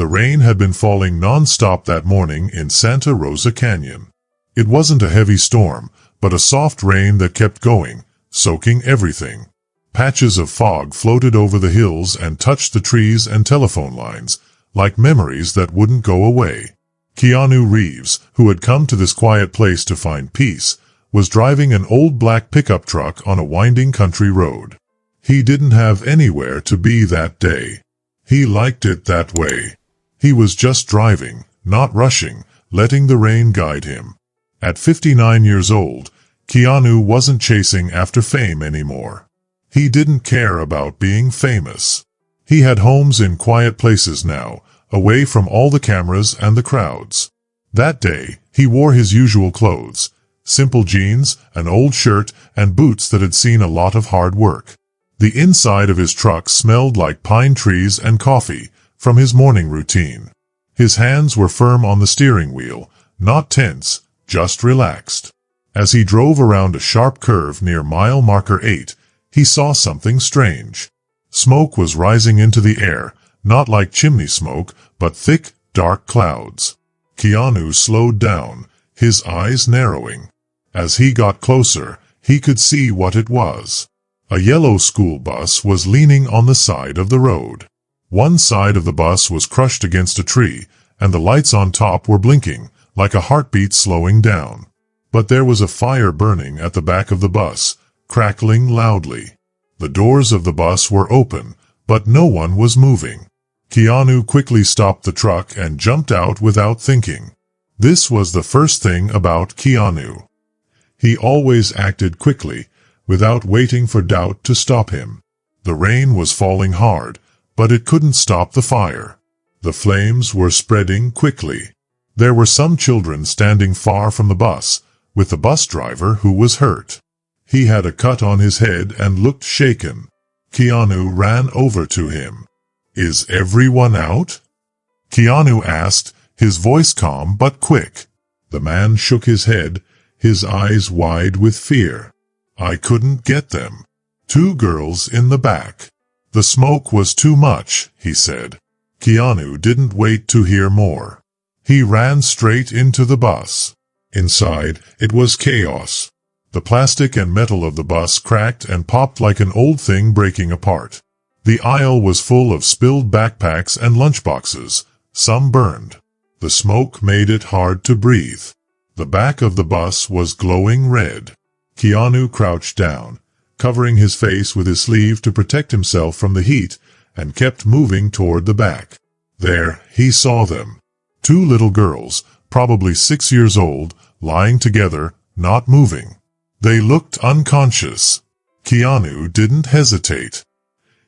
The rain had been falling non-stop that morning in Santa Rosa Canyon. It wasn't a heavy storm, but a soft rain that kept going, soaking everything. Patches of fog floated over the hills and touched the trees and telephone lines, like memories that wouldn't go away. Keanu Reeves, who had come to this quiet place to find peace, was driving an old black pickup truck on a winding country road. He didn't have anywhere to be that day. He liked it that way. He was just driving, not rushing, letting the rain guide him. At 59 years old, Keanu wasn't chasing after fame anymore. He didn't care about being famous. He had homes in quiet places now, away from all the cameras and the crowds. That day, he wore his usual clothes, simple jeans, an old shirt, and boots that had seen a lot of hard work. The inside of his truck smelled like pine trees and coffee from his morning routine. His hands were firm on the steering wheel, not tense, just relaxed. As he drove around a sharp curve near mile marker 8, he saw something strange. Smoke was rising into the air, not like chimney smoke, but thick, dark clouds. Keanu slowed down, his eyes narrowing. As he got closer, he could see what it was. A yellow school bus was leaning on the side of the road. One side of the bus was crushed against a tree, and the lights on top were blinking, like a heartbeat slowing down. But there was a fire burning at the back of the bus, crackling loudly. The doors of the bus were open, but no one was moving. Keanu quickly stopped the truck and jumped out without thinking. This was the first thing about Keanu. He always acted quickly, without waiting for doubt to stop him. The rain was falling hard, but it couldn't stop the fire. The flames were spreading quickly. There were some children standing far from the bus, with the bus driver who was hurt. He had a cut on his head and looked shaken. Keanu ran over to him. "Is everyone out?" Keanu asked, his voice calm but quick. The man shook his head, his eyes wide with fear. "I couldn't get them. 2 girls in the back. The smoke was too much," he said. Keanu didn't wait to hear more. He ran straight into the bus. Inside, it was chaos. The plastic and metal of the bus cracked and popped like an old thing breaking apart. The aisle was full of spilled backpacks and lunchboxes, some burned. The smoke made it hard to breathe. The back of the bus was glowing red. Keanu crouched down, covering his face with his sleeve to protect himself from the heat, and kept moving toward the back. There, he saw them. 2 little girls, probably 6 years old, lying together, not moving. They looked unconscious. Keanu didn't hesitate.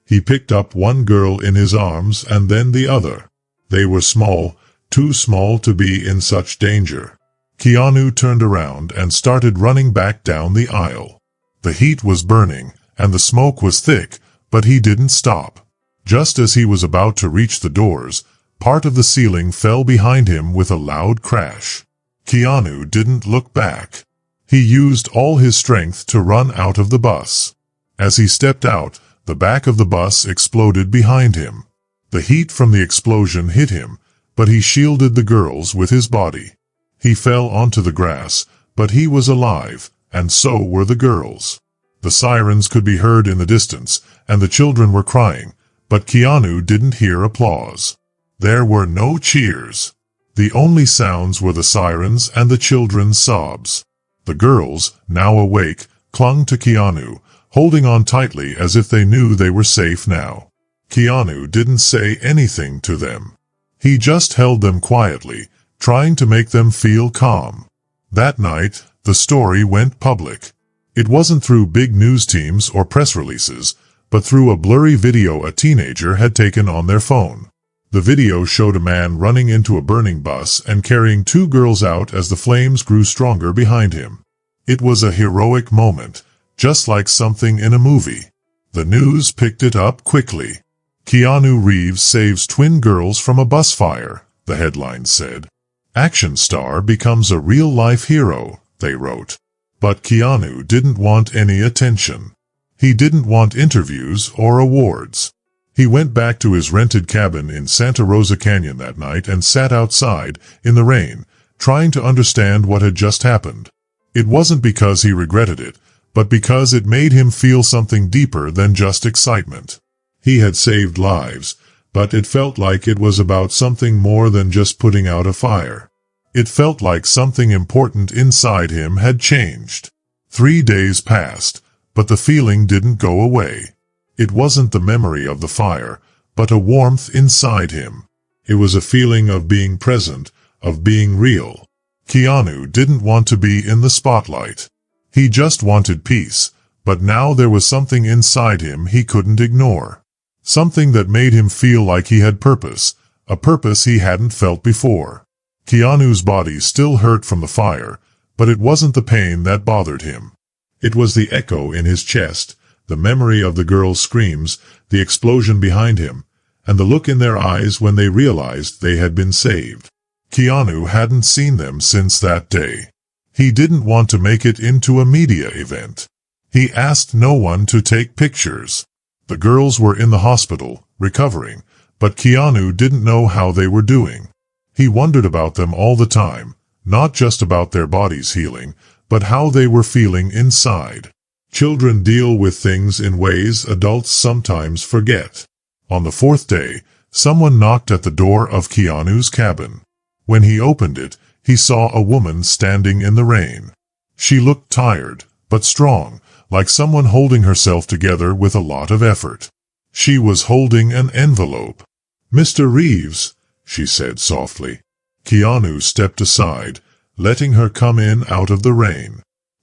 He picked up one girl in his arms and then the other. They were small, too small to be in such danger. Keanu turned around and started running back down the aisle. The heat was burning, and the smoke was thick, but he didn't stop. Just as he was about to reach the doors, part of the ceiling fell behind him with a loud crash. Keanu didn't look back. He used all his strength to run out of the bus. As he stepped out, the back of the bus exploded behind him. The heat from the explosion hit him, but he shielded the girls with his body. He fell onto the grass, but he was alive, and so were the girls. The sirens could be heard in the distance, and the children were crying, but Keanu didn't hear applause. There were no cheers. The only sounds were the sirens and the children's sobs. The girls, now awake, clung to Keanu, holding on tightly as if they knew they were safe now. Keanu didn't say anything to them. He just held them quietly, trying to make them feel calm. That night, the story went public. It wasn't through big news teams or press releases, but through a blurry video a teenager had taken on their phone. The video showed a man running into a burning bus and carrying 2 girls out as the flames grew stronger behind him. It was a heroic moment, just like something in a movie. The news picked it up quickly. "Keanu Reeves saves twin girls from a bus fire," the headline said. "Action star becomes a real-life hero," they wrote. But Keanu didn't want any attention. He didn't want interviews or awards. He went back to his rented cabin in Santa Rosa Canyon that night and sat outside, in the rain, trying to understand what had just happened. It wasn't because he regretted it, but because it made him feel something deeper than just excitement. He had saved lives, but it felt like it was about something more than just putting out a fire. It felt like something important inside him had changed. 3 days passed, but the feeling didn't go away. It wasn't the memory of the fire, but a warmth inside him. It was a feeling of being present, of being real. Keanu didn't want to be in the spotlight. He just wanted peace, but now there was something inside him he couldn't ignore. Something that made him feel like he had purpose, a purpose he hadn't felt before. Keanu's body still hurt from the fire, but it wasn't the pain that bothered him. It was the echo in his chest, the memory of the girl's screams, the explosion behind him, and the look in their eyes when they realized they had been saved. Keanu hadn't seen them since that day. He didn't want to make it into a media event. He asked no one to take pictures. The girls were in the hospital, recovering, but Keanu didn't know how they were doing. He wondered about them all the time, not just about their bodies healing, but how they were feeling inside. Children deal with things in ways adults sometimes forget. On the 4th day, someone knocked at the door of Keanu's cabin. When he opened it, he saw a woman standing in the rain. She looked tired, but strong, like someone holding herself together with a lot of effort. She was holding an envelope. "Mr. Reeves," she said softly. Keanu stepped aside, letting her come in out of the rain.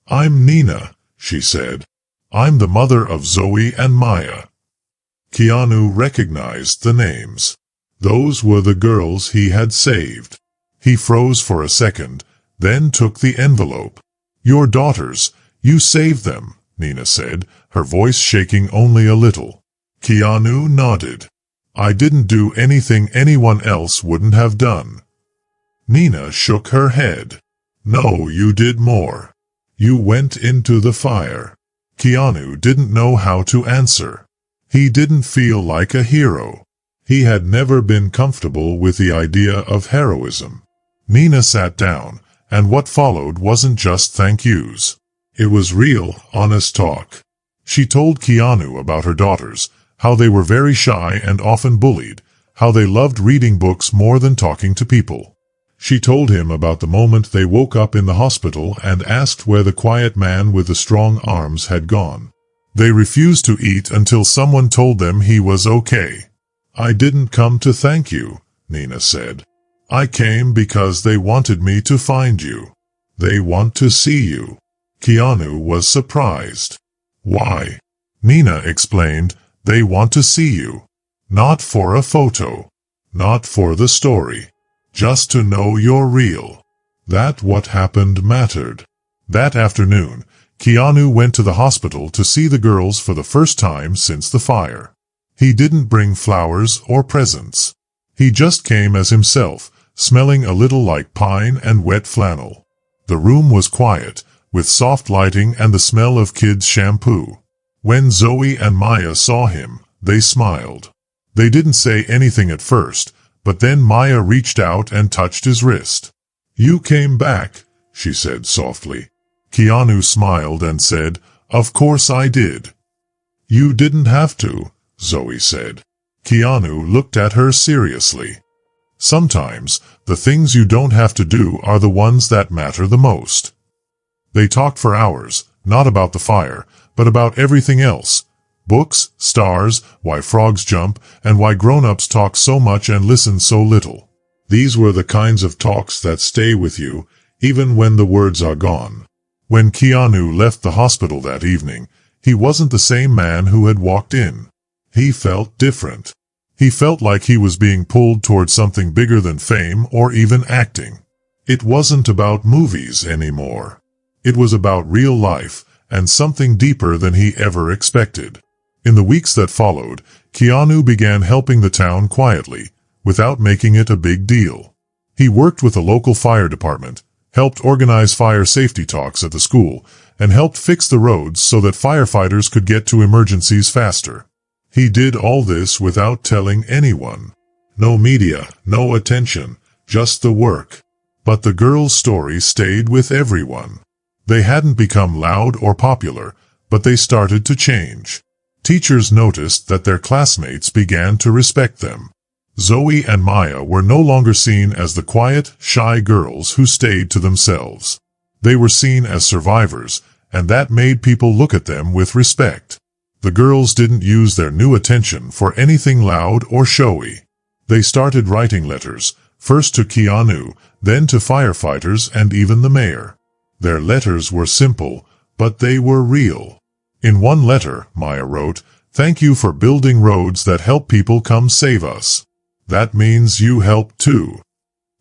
"I'm Nina," she said. "I'm the mother of Zoe and Maya." Keanu recognized the names. Those were the girls he had saved. He froze for a second, then took the envelope. "Your daughters, you saved them," Nina said, her voice shaking only a little. Keanu nodded. "I didn't do anything anyone else wouldn't have done." Nina shook her head. "No, you did more. You went into the fire." Keanu didn't know how to answer. He didn't feel like a hero. He had never been comfortable with the idea of heroism. Nina sat down, and what followed wasn't just thank yous. It was real, honest talk. She told Keanu about her daughters, how they were very shy and often bullied, how they loved reading books more than talking to people. She told him about the moment they woke up in the hospital and asked where the quiet man with the strong arms had gone. They refused to eat until someone told them he was okay. "I didn't come to thank you," Nina said. "I came because they wanted me to find you. They want to see you." Keanu was surprised. "Why?" Nina explained, "They want to see you. Not for a photo. Not for the story. Just to know you're real. That what happened mattered." That afternoon, Keanu went to the hospital to see the girls for the first time since the fire. He didn't bring flowers or presents. He just came as himself, smelling a little like pine and wet flannel. The room was quiet, with soft lighting and the smell of kids' shampoo. When Zoe and Maya saw him, they smiled. They didn't say anything at first, but then Maya reached out and touched his wrist. "You came back," she said softly. Keanu smiled and said, "Of course I did." "You didn't have to," Zoe said. Keanu looked at her seriously. Sometimes, the things you don't have to do are the ones that matter the most. They talked for hours, not about the fire, but about everything else. Books, stars, why frogs jump, and why grown-ups talk so much and listen so little. These were the kinds of talks that stay with you, even when the words are gone. When Keanu left the hospital that evening, he wasn't the same man who had walked in. He felt different. He felt like he was being pulled toward something bigger than fame or even acting. It wasn't about movies anymore. It was about real life, and something deeper than he ever expected. In the weeks that followed, Keanu began helping the town quietly, without making it a big deal. He worked with the local fire department, helped organize fire safety talks at the school, and helped fix the roads so that firefighters could get to emergencies faster. He did all this without telling anyone. No media, no attention, just the work. But the girls' story stayed with everyone. They hadn't become loud or popular, but they started to change. Teachers noticed that their classmates began to respect them. Zoe and Maya were no longer seen as the quiet, shy girls who stayed to themselves. They were seen as survivors, and that made people look at them with respect. The girls didn't use their new attention for anything loud or showy. They started writing letters, first to Keanu, then to firefighters and even the mayor. Their letters were simple, but they were real. In one letter, Maya wrote, "Thank you for building roads that help people come save us. That means you helped too."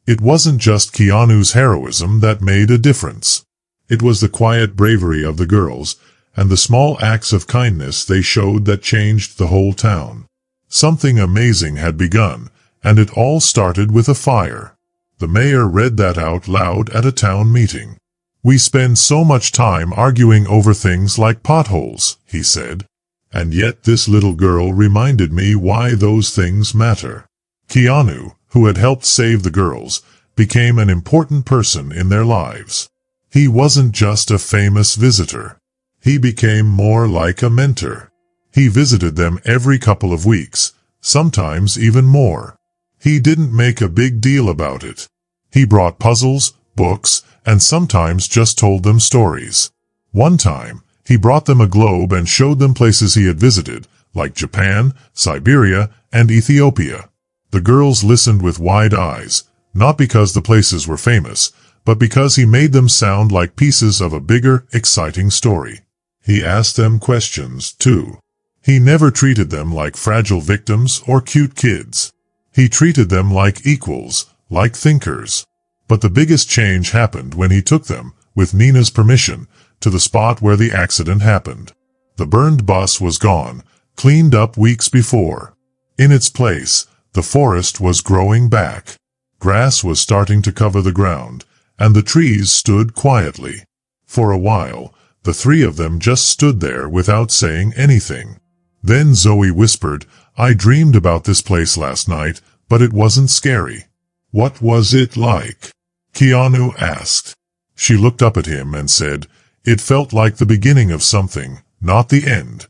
It wasn't just Keanu's heroism that made a difference. It was the quiet bravery of the girls, and the small acts of kindness they showed that changed the whole town. Something amazing had begun, and it all started with a fire. The mayor read that out loud at a town meeting. "We spend so much time arguing over things like potholes," he said. "And yet this little girl reminded me why those things matter." Keanu, who had helped save the girls, became an important person in their lives. He wasn't just a famous visitor. He became more like a mentor. He visited them every couple of weeks, sometimes even more. He didn't make a big deal about it. He brought puzzles, books, and sometimes just told them stories. One time, he brought them a globe and showed them places he had visited, like Japan, Siberia, and Ethiopia. The girls listened with wide eyes, not because the places were famous, but because he made them sound like pieces of a bigger, exciting story. He asked them questions, too. He never treated them like fragile victims or cute kids. He treated them like equals, like thinkers. But the biggest change happened when he took them, with Nina's permission, to the spot where the accident happened. The burned bus was gone, cleaned up weeks before. In its place, the forest was growing back. Grass was starting to cover the ground, and the trees stood quietly. For a while, the three of them just stood there without saying anything. Then Zoe whispered, "I dreamed about this place last night, but it wasn't scary." "What was it like?" Keanu asked. She looked up at him and said, "It felt like the beginning of something, not the end."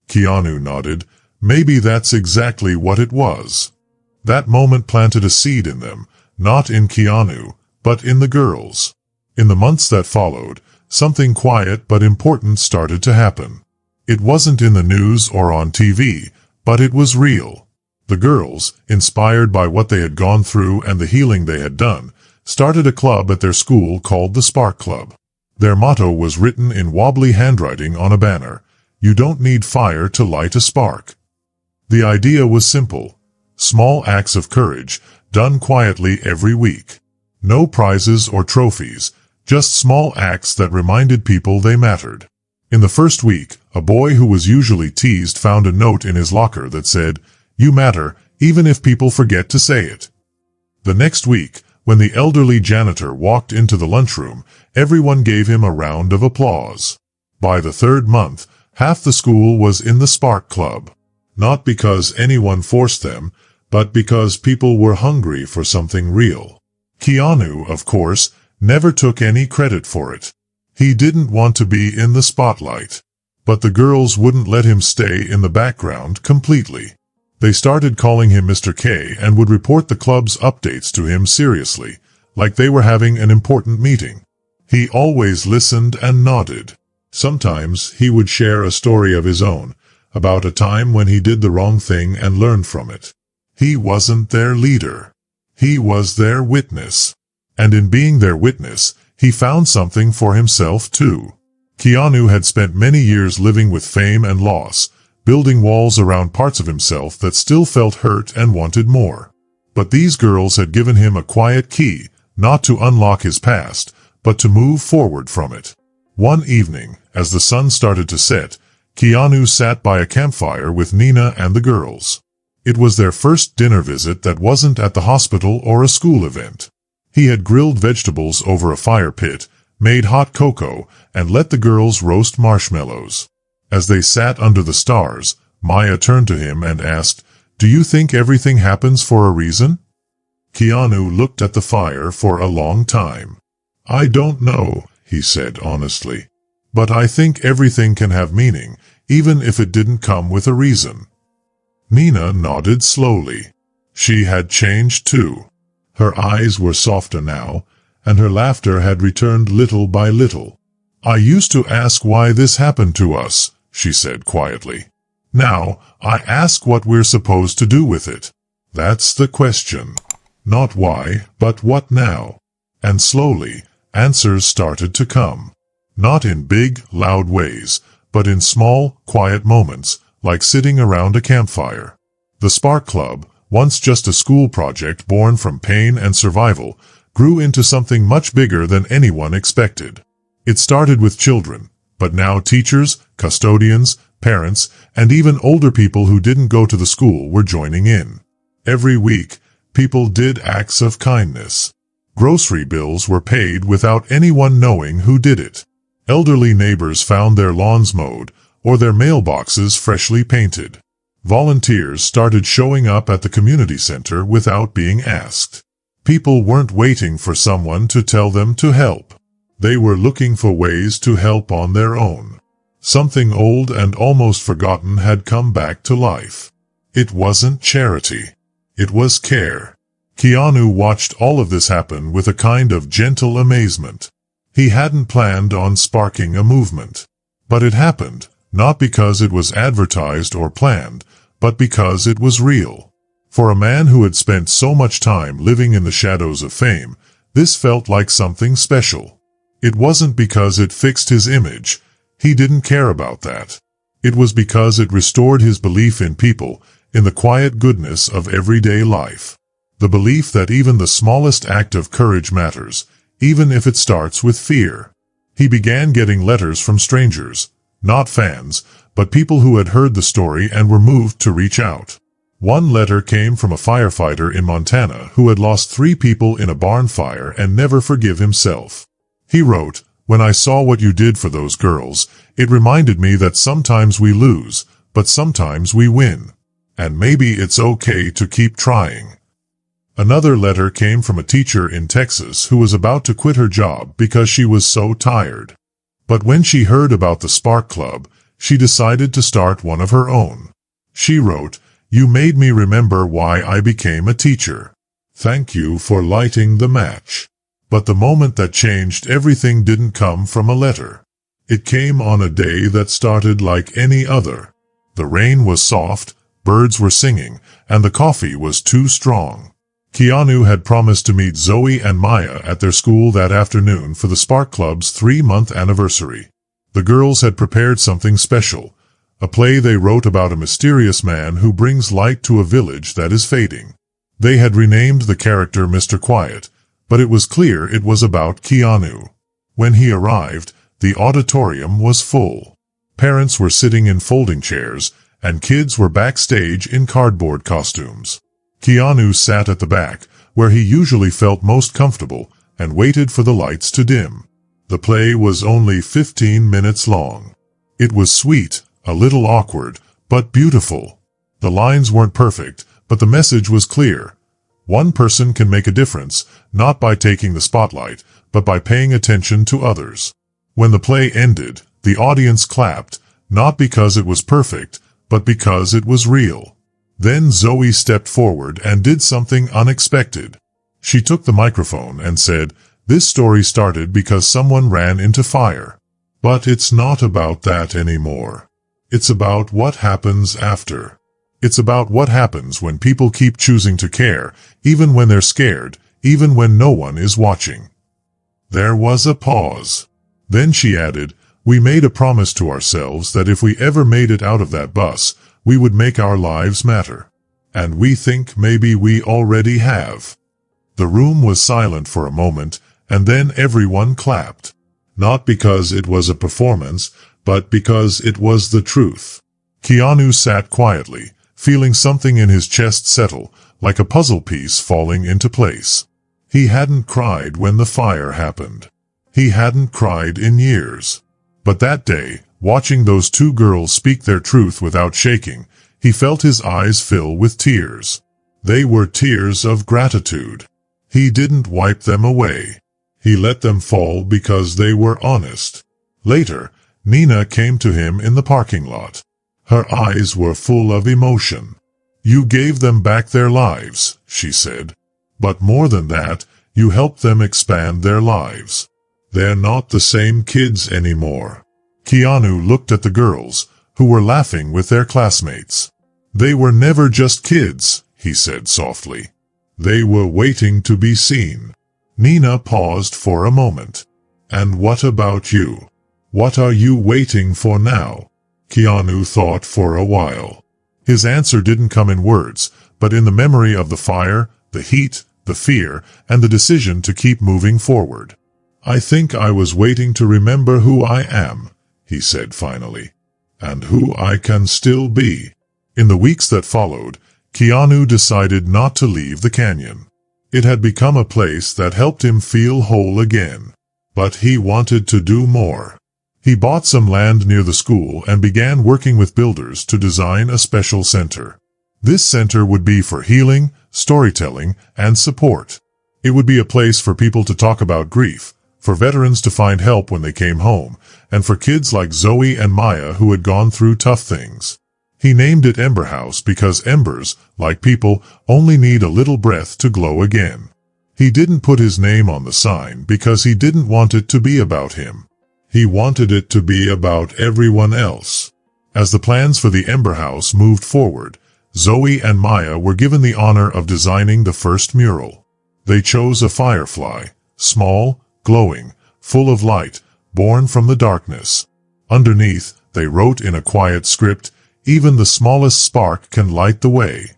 Keanu nodded. Maybe that's exactly what it was. That moment planted a seed in them, not in Keanu, but in the girls. In the months that followed, something quiet but important started to happen. It wasn't in the news or on TV, but it was real. The girls, inspired by what they had gone through and the healing they had done, started a club at their school called the Spark Club. Their motto was written in wobbly handwriting on a banner: "You don't need fire to light a spark." The idea was simple: small acts of courage, done quietly every week. No prizes or trophies, just small acts that reminded people they mattered. In the first week, a boy who was usually teased found a note in his locker that said, "You matter, even if people forget to say it." The next week, when the elderly janitor walked into the lunchroom, everyone gave him a round of applause. By the third month, half the school was in the Spark Club. Not because anyone forced them, but because people were hungry for something real. Keanu, of course, never took any credit for it. He didn't want to be in the spotlight. But the girls wouldn't let him stay in the background completely. They started calling him Mr. K and would report the club's updates to him seriously, like they were having an important meeting. He always listened and nodded. Sometimes he would share a story of his own, about a time when he did the wrong thing and learned from it. He wasn't their leader. He was their witness. And in being their witness, he found something for himself too. Keanu had spent many years living with fame and loss, building walls around parts of himself that still felt hurt and wanted more. But these girls had given him a quiet key, not to unlock his past, but to move forward from it. One evening, as the sun started to set, Keanu sat by a campfire with Nina and the girls. It was their first dinner visit that wasn't at the hospital or a school event. He had grilled vegetables over a fire pit, made hot cocoa, and let the girls roast marshmallows. As they sat under the stars, Maya turned to him and asked, "Do you think everything happens for a reason?" Keanu looked at the fire for a long time. "I don't know," he said honestly. "But I think everything can have meaning, even if it didn't come with a reason." Nina nodded slowly. She had changed too. Her eyes were softer now, and her laughter had returned little by little. "I used to ask why this happened to us," she said quietly. "Now, I ask what we're supposed to do with it. That's the question. Not why, but what now?" And slowly, answers started to come. Not in big, loud ways, but in small, quiet moments, like sitting around a campfire. The Spark Club, once just a school project born from pain and survival, grew into something much bigger than anyone expected. It started with children, but now teachers, custodians, parents, and even older people who didn't go to the school were joining in. Every week, people did acts of kindness. Grocery bills were paid without anyone knowing who did it. Elderly neighbors found their lawns mowed, or their mailboxes freshly painted. Volunteers started showing up at the community center without being asked. People weren't waiting for someone to tell them to help. They were looking for ways to help on their own. Something old and almost forgotten had come back to life. It wasn't charity. It was care. Keanu watched all of this happen with a kind of gentle amazement. He hadn't planned on sparking a movement. But it happened, not because it was advertised or planned, but because it was real. For a man who had spent so much time living in the shadows of fame, this felt like something special. It wasn't because it fixed his image. He didn't care about that. It was because it restored his belief in people, in the quiet goodness of everyday life. The belief that even the smallest act of courage matters, even if it starts with fear. He began getting letters from strangers, not fans, but people who had heard the story and were moved to reach out. One letter came from a firefighter in Montana who had lost 3 people in a barn fire and never forgive himself. He wrote, "When I saw what you did for those girls, it reminded me that sometimes we lose, but sometimes we win. And maybe it's okay to keep trying." Another letter came from a teacher in Texas who was about to quit her job because she was so tired. But when she heard about the Spark Club, she decided to start one of her own. She wrote, "You made me remember why I became a teacher. Thank you for lighting the match." But the moment that changed everything didn't come from a letter. It came on a day that started like any other. The rain was soft, birds were singing, and the coffee was too strong. Keanu had promised to meet Zoe and Maya at their school that afternoon for the Spark Club's 3-month anniversary. The girls had prepared something special, a play they wrote about a mysterious man who brings light to a village that is fading. They had renamed the character Mr. Quiet, but it was clear it was about Keanu. When he arrived, the auditorium was full. Parents were sitting in folding chairs, and kids were backstage in cardboard costumes. Keanu sat at the back, where he usually felt most comfortable, and waited for the lights to dim. The play was only 15 minutes long. It was sweet, a little awkward, but beautiful. The lines weren't perfect, but the message was clear. One person can make a difference, not by taking the spotlight, but by paying attention to others. When the play ended, the audience clapped, not because it was perfect, but because it was real. Then Zoe stepped forward and did something unexpected. She took the microphone and said, "This story started because someone ran into fire. But it's not about that anymore. It's about what happens after. It's about what happens when people keep choosing to care, even when they're scared, even when no one is watching." There was a pause. Then she added, "We made a promise to ourselves that if we ever made it out of that bus, we would make our lives matter. And we think maybe we already have." The room was silent for a moment, and then everyone clapped. Not because it was a performance, but because it was the truth. Keanu sat quietly, feeling something in his chest settle, like a puzzle piece falling into place. He hadn't cried when the fire happened. He hadn't cried in years. But that day, Watching those two girls speak their truth without shaking, he felt his eyes fill with tears. They were tears of gratitude. He didn't wipe them away. He let them fall because they were honest. Later, Nina came to him in the parking lot. Her eyes were full of emotion. "You gave them back their lives," she said. "But more than that, you helped them expand their lives. They're not the same kids anymore." Keanu looked at the girls, who were laughing with their classmates. "They were never just kids," he said softly. "They were waiting to be seen." Nina paused for a moment. "And what about you? What are you waiting for now?" Keanu thought for a while. His answer didn't come in words, but in the memory of the fire, the heat, the fear, and the decision to keep moving forward. "I think I was waiting to remember who I am," he said finally, "and who I can still be." In the weeks that followed, Keanu decided not to leave the canyon. It had become a place that helped him feel whole again. But he wanted to do more. He bought some land near the school and began working with builders to design a special center. This center would be for healing, storytelling, and support. It would be a place for people to talk about grief, for veterans to find help when they came home, and for kids like Zoe and Maya who had gone through tough things. He named it Ember House because embers, like people, only need a little breath to glow again. He didn't put his name on the sign because he didn't want it to be about him. He wanted it to be about everyone else. As the plans for the Ember House moved forward, Zoe and Maya were given the honor of designing the first mural. They chose a firefly, small, glowing, full of light, born from the darkness. Underneath, they wrote in a quiet script, "Even the smallest spark can light the way."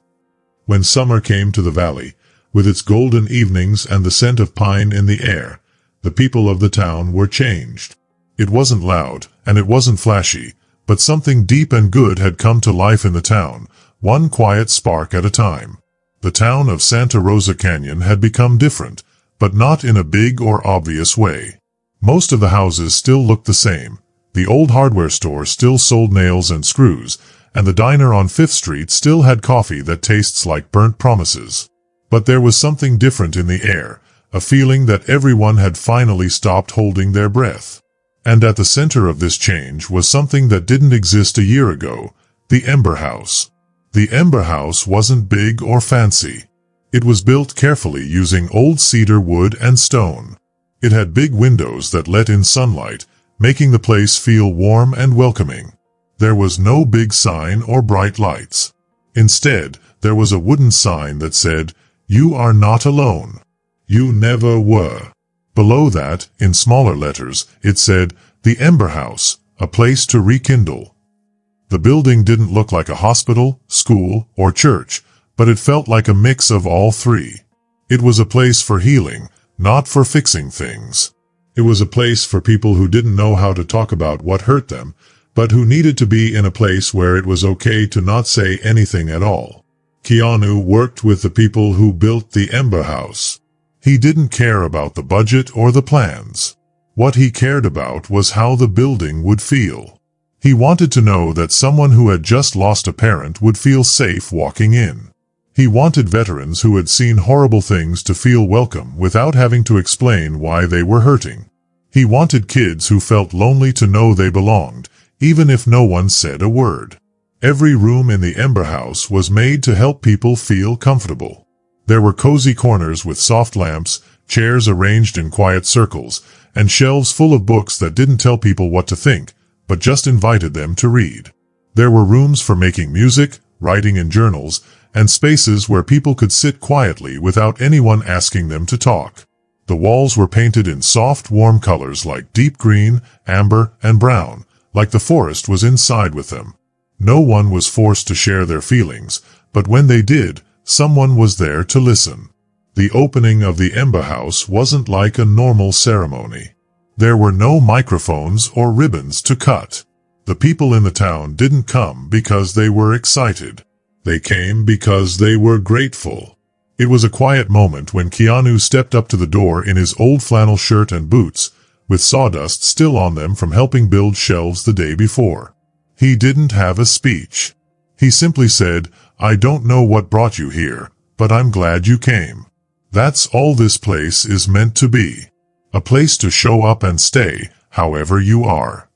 When summer came to the valley, with its golden evenings and the scent of pine in the air, the people of the town were changed. It wasn't loud, and it wasn't flashy, but something deep and good had come to life in the town, one quiet spark at a time. The town of Santa Rosa Canyon had become different, but not in a big or obvious way. Most of the houses still looked the same. The old hardware store still sold nails and screws, and the diner on 5th Street still had coffee that tastes like burnt promises. But there was something different in the air, a feeling that everyone had finally stopped holding their breath. And at the center of this change was something that didn't exist a year ago, the Ember House. The Ember House wasn't big or fancy. It was built carefully using old cedar wood and stone. It had big windows that let in sunlight, making the place feel warm and welcoming. There was no big sign or bright lights. Instead, there was a wooden sign that said, "You are not alone. You never were." Below that, in smaller letters, it said, "The Ember House, a place to rekindle." The building didn't look like a hospital, school, or church, but it felt like a mix of all three. It was a place for healing, not for fixing things. It was a place for people who didn't know how to talk about what hurt them, but who needed to be in a place where it was okay to not say anything at all. Keanu worked with the people who built the Ember House. He didn't care about the budget or the plans. What he cared about was how the building would feel. He wanted to know that someone who had just lost a parent would feel safe walking in. He wanted veterans who had seen horrible things to feel welcome without having to explain why they were hurting. He wanted kids who felt lonely to know they belonged, even if no one said a word. Every room in the Ember House was made to help people feel comfortable. There were cozy corners with soft lamps, chairs arranged in quiet circles, and shelves full of books that didn't tell people what to think, but just invited them to read. There were rooms for making music, writing in journals, and spaces where people could sit quietly without anyone asking them to talk. The walls were painted in soft, warm colors like deep green, amber, and brown, like the forest was inside with them. No one was forced to share their feelings, but when they did, someone was there to listen. The opening of the Ember House wasn't like a normal ceremony. There were no microphones or ribbons to cut. The people in the town didn't come because they were excited. They came because they were grateful. It was a quiet moment when Keanu stepped up to the door in his old flannel shirt and boots, with sawdust still on them from helping build shelves the day before. He didn't have a speech. He simply said, "I don't know what brought you here, but I'm glad you came. That's all this place is meant to be. A place to show up and stay, however you are."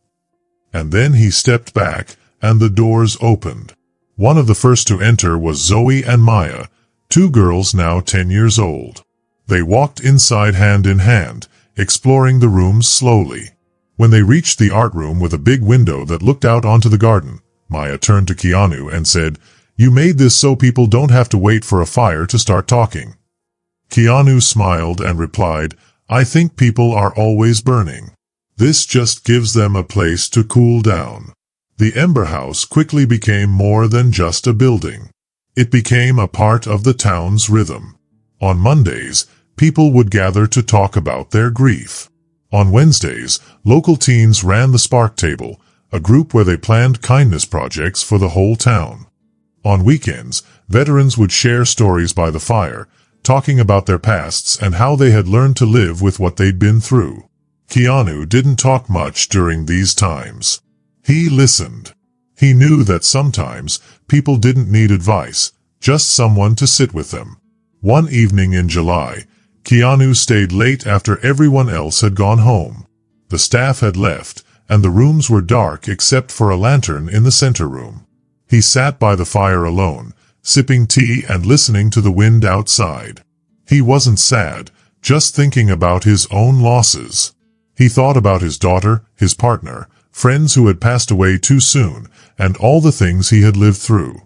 And then he stepped back, and the doors opened. One of the first to enter was Zoe and Maya, two girls now 10 years old. They walked inside hand in hand, exploring the rooms slowly. When they reached the art room with a big window that looked out onto the garden, Maya turned to Keanu and said, "You made this so people don't have to wait for a fire to start talking." Keanu smiled and replied, "I think people are always burning. This just gives them a place to cool down." The Ember House quickly became more than just a building. It became a part of the town's rhythm. On Mondays, people would gather to talk about their grief. On Wednesdays, local teens ran the Spark Table, a group where they planned kindness projects for the whole town. On weekends, veterans would share stories by the fire, talking about their pasts and how they had learned to live with what they'd been through. Keanu didn't talk much during these times. He listened. He knew that sometimes people didn't need advice, just someone to sit with them. One evening in July, Keanu stayed late after everyone else had gone home. The staff had left, and the rooms were dark except for a lantern in the center room. He sat by the fire alone, sipping tea and listening to the wind outside. He wasn't sad, just thinking about his own losses. He thought about his daughter, his partner, friends who had passed away too soon, and all the things he had lived through.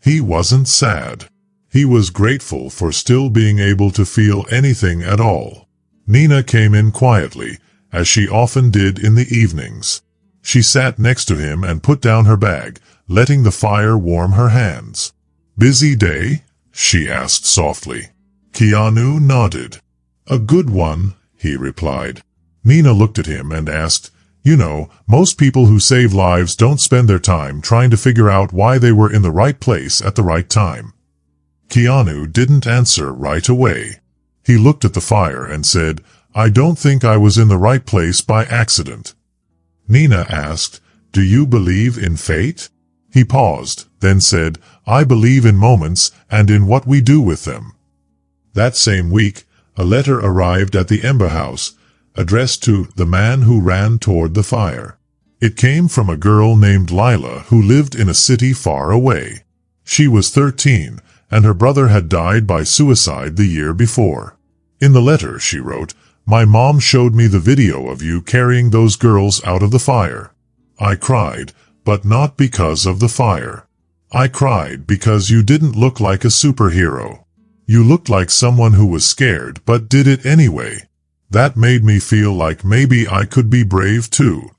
He wasn't sad. He was grateful for still being able to feel anything at all. Nina came in quietly, as she often did in the evenings. She sat next to him and put down her bag, letting the fire warm her hands. "Busy day?" she asked softly. Keanu nodded. "A good one," he replied. Nina looked at him and asked, "You know, most people who save lives don't spend their time trying to figure out why they were in the right place at the right time." Keanu didn't answer right away. He looked at the fire and said, "I don't think I was in the right place by accident." Nina asked, "Do you believe in fate?" He paused, then said, "I believe in moments and in what we do with them." That same week, a letter arrived at the Ember House, addressed to the man who ran toward the fire. It came from a girl named Lila who lived in a city far away. She was 13, and her brother had died by suicide the year before. In the letter, she wrote, "My mom showed me the video of you carrying those girls out of the fire. I cried, but not because of the fire. I cried because you didn't look like a superhero. You looked like someone who was scared but did it anyway. That made me feel like maybe I could be brave too."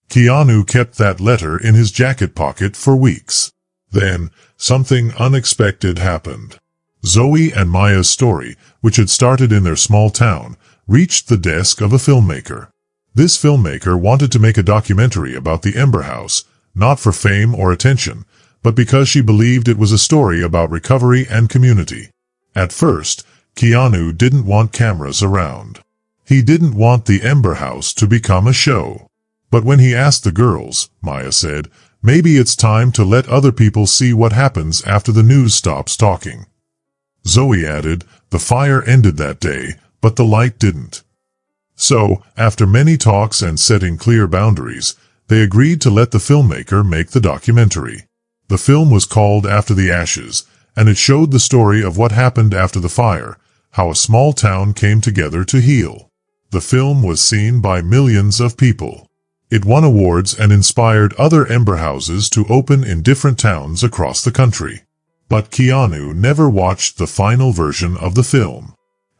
Keanu kept that letter in his jacket pocket for weeks. Then, something unexpected happened. Zoe and Maya's story, which had started in their small town, reached the desk of a filmmaker. This filmmaker wanted to make a documentary about the Ember House, not for fame or attention, but because she believed it was a story about recovery and community. At first, Keanu didn't want cameras around. He didn't want the Ember House to become a show. But when he asked the girls, Maya said, "Maybe it's time to let other people see what happens after the news stops talking." Zoe added, "The fire ended that day, but the light didn't." So, after many talks and setting clear boundaries, they agreed to let the filmmaker make the documentary. The film was called After the Ashes, and it showed the story of what happened after the fire, how a small town came together to heal. The film was seen by millions of people. It won awards and inspired other Ember Houses to open in different towns across the country. But Keanu never watched the final version of the film.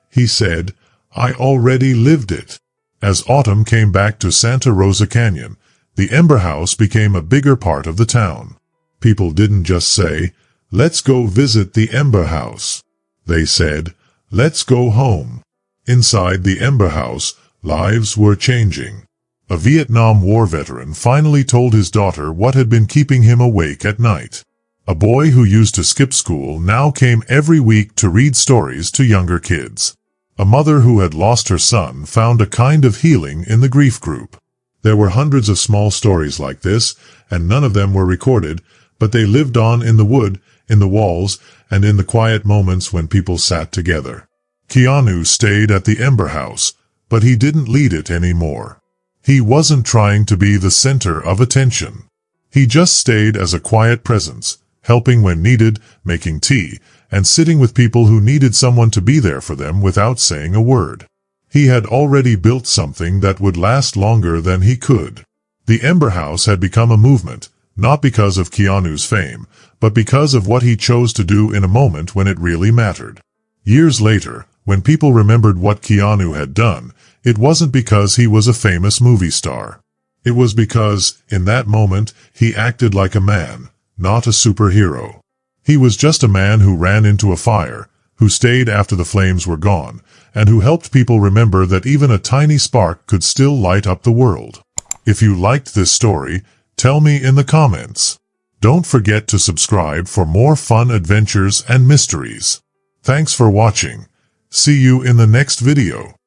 He said, "I already lived it." As autumn came back to Santa Rosa Canyon, the Ember House became a bigger part of the town. People didn't just say, "Let's go visit the Ember House." They said, "Let's go home." Inside the Ember House, lives were changing. A Vietnam War veteran finally told his daughter what had been keeping him awake at night. A boy who used to skip school now came every week to read stories to younger kids. A mother who had lost her son found a kind of healing in the grief group. There were hundreds of small stories like this, and none of them were recorded, but they lived on in the wood, in the walls, and in the quiet moments when people sat together. Keanu stayed at the Ember House, but he didn't lead it anymore. He wasn't trying to be the center of attention. He just stayed as a quiet presence, helping when needed, making tea, and sitting with people who needed someone to be there for them without saying a word. He had already built something that would last longer than he could. The Ember House had become a movement, not because of Keanu's fame, but because of what he chose to do in a moment when it really mattered. Years later, when people remembered what Keanu had done, it wasn't because he was a famous movie star. It was because, in that moment, he acted like a man, not a superhero. He was just a man who ran into a fire, who stayed after the flames were gone, and who helped people remember that even a tiny spark could still light up the world. If you liked this story, tell me in the comments. Don't forget to subscribe for more fun adventures and mysteries. Thanks for watching. See you in the next video.